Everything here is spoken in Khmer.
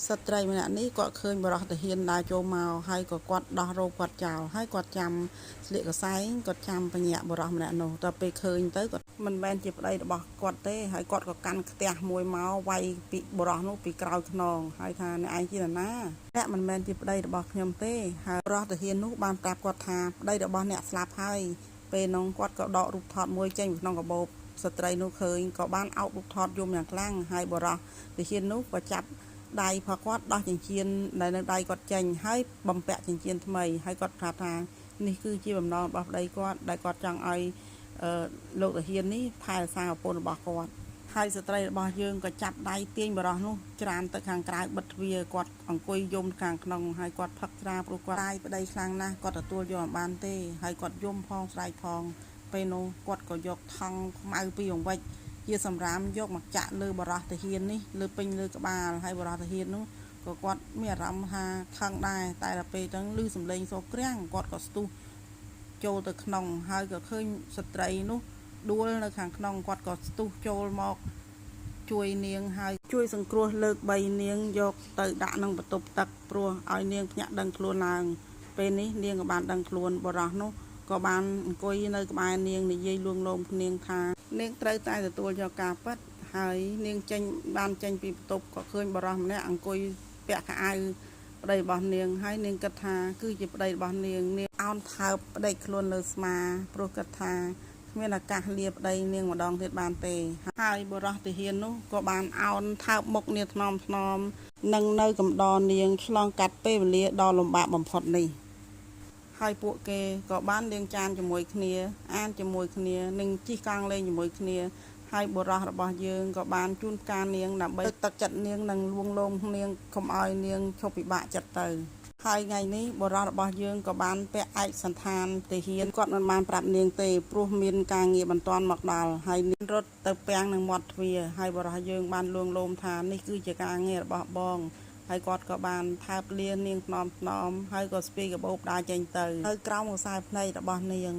ស្ត្រីម្នាក់នេះគាត់ឃើញបរិសុទ្ធហ៊ានដើរចូលមកហើយក៏គាត់ដោះរោបគាត់ចោលហើយគាត់ចាំស្លៀកកសែងគាត់ចាំបញ្ញាក់បរិសុទ្ធម្នាក់នោះតែពេលឃើញទៅគាត់មិនមែនជាប្តីរបស់គាត់ទេហើយគាត់ក៏កាន់ខ្ទះមួយមកវាយពីបរិសុទ្ធនោះពីក្រោយខ្នងហើយថាអ្នកឯងជានរណាអ្នកមិនមែនជាប្តីរបស់ខ្ញុំទេហើយបរិសុទ្ធហ៊ាននោះបានប្រាប់គាត់ថាប្តីរបស់អ្នកស្លាប់ហើយពេលនោះគាត់ក៏ដករូបថតមួយចេញពីក្នុងកាបូបស្ត្រីនោះឃើញក៏បានអោបរូបថតយំយ៉ាងខ្លាំងហើយបរិសុទ្ធហ៊ាននោះក៏ចាប់ដៃផគាត់ដោះចិញ្ចៀនដែលនៅដៃគាត់ចេញហើយបំពាក់ចិញ្ចៀនថ្មីហើយគាត់ប្រាប់ថានេះគឺជាបំណងរបស់ប្តីគាត់ដែលគាត់ចង់ឲ្យលោកតាហ៊ាននេះថែរក្សាប្រពន្ធរបស់គាត់ហើយស្ត្រីរបស់យើងក៏ចាប់ដៃទាញបរោះនោះច្រានទៅខាងក្រៅបិទទ្វារគាត់អង្គុយយំខាងក្នុងហើយគាត់ផឹកស្រាព្រោះគាត់ប្តីខ្លាំងណាស់គាត់ទទួលយកមិនបានទេហើយគាត់យំផងស្រែកផងពេលនោះគាត់ក៏យកថង់ខ្មៅពីអង្វិចជាសម្រាមយកមកចាក់លើបរោះតាហ៊ាននេះលើពេញលើក្បាលហើយបរោះតាហ៊ាននោះក៏គាត់មានអារម្មណ៍ថាខឹងដែរតែដល់ពេលហ្នឹងឮសំឡេងសូរក្រាំងគាត់ក៏ស្ទុះចូលទៅក្នុងហើយក៏ឃើញស្ត្រីនោះដួលនៅខាងក្នុងគាត់ក៏ស្ទុះចូលមកជួយនាងហើយជួយសង្គ្រោះលើក3នាងយកទៅដាក់ក្នុងបន្ទប់ទឹកព្រោះឲ្យនាងភ្ញាក់ដឹងខ្លួនឡើងពេលនេះនាងក៏បានដឹងខ្លួនបរោះនោះក៏បានអង្គុយនៅក្បែរនាងនិយាយលួងលោមនាងថានាងត្រូវតែទទួលយកការពិតហើយនាងបានចេញពីបន្ទប់ក៏ឃើញបរោះម្នាក់អង្គុយពាក់ខោអាវប្តីរបស់នាងហើយនាងគិតថាគឺជាប្តីរបស់នាងអោនថើបប្តីខ្លួនលើស្មាព្រោះគិតថាគ្មានឱកាសលាប្តីនាងម្ដងទៀតបានទេហើយបរោះទាហាននោះក៏បានអោនថើបមុខនាងថ្នមនឹងនៅកំដរនាងឆ្លងកាត់ពេលវេលាដ៏លំបាកបំផុតនេះហើយពួកគេក៏បានលាងចានជាមួយគ្នាអានជាមួយគ្នានិងជិះកង់លេងជាមួយគ្នាហើយបុរសរបស់យើងក៏បានជូនផ្កានាងដើម្បីទឹកចិត្តនាងនិងលួងលោមនាងកុំឲ្យនាងឈប់ពិបាកចិត្តទៅហើយថ្ងៃនេះបុរសរបស់យើងក៏បានពាក់ឯកសន្តានទាហានគាត់មិនបានប្រាប់នាងទេព្រោះមានការងារបន្ទាន់មកដល់ហើយនាងរត់ទៅពាំងនឹងមាត់ទ្វារហើយបុរសយើងបានលួងលោមថានេះគឺជាការងាររបស់បងហើយគាត់ក៏បានថើបលានាងថ្នមហើយក៏ស្ពាយកាបូបដើរចេញទៅហើយក្រោមខ្សែភ្នែករបស់នាង